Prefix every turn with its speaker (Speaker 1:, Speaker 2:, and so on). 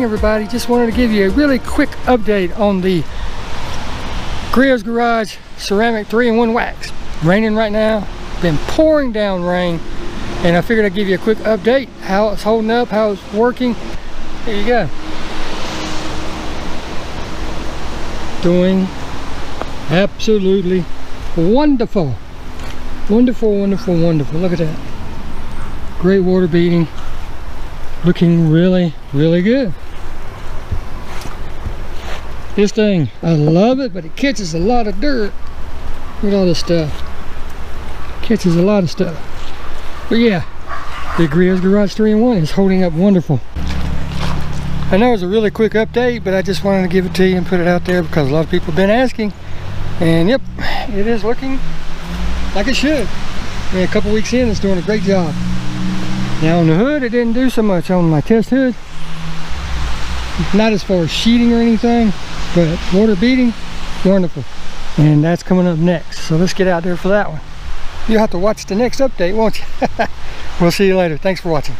Speaker 1: everybody. Just wanted to give you a really quick update on the Griot's Garage ceramic 3-in-1 wax. Raining right now, been pouring down rain, and I figured I'd give you a quick update, how it's holding up, how it's working. Here you go. Doing absolutely wonderful. Wonderful, wonderful, wonderful. Look at that. Great water beating. Looking really, really good. This thing, I love it, but it catches a lot of dirt. Look at all this stuff. Catches a lot of stuff. But yeah, the Griot's Garage 3-in-1 is holding up wonderful. I know it's a really quick update, but I just wanted to give it to you and put it out there because a lot of people have been asking. And yep, it is looking like it should. I mean, a couple weeks in, it's doing a great job. Now on the hood, it didn't do so much on my test hood. Not as far as sheeting or anything, but water beating, wonderful. And that's coming up next. So let's get out there for that one. You'll have to watch the next update, won't you? We'll see you later. Thanks for watching.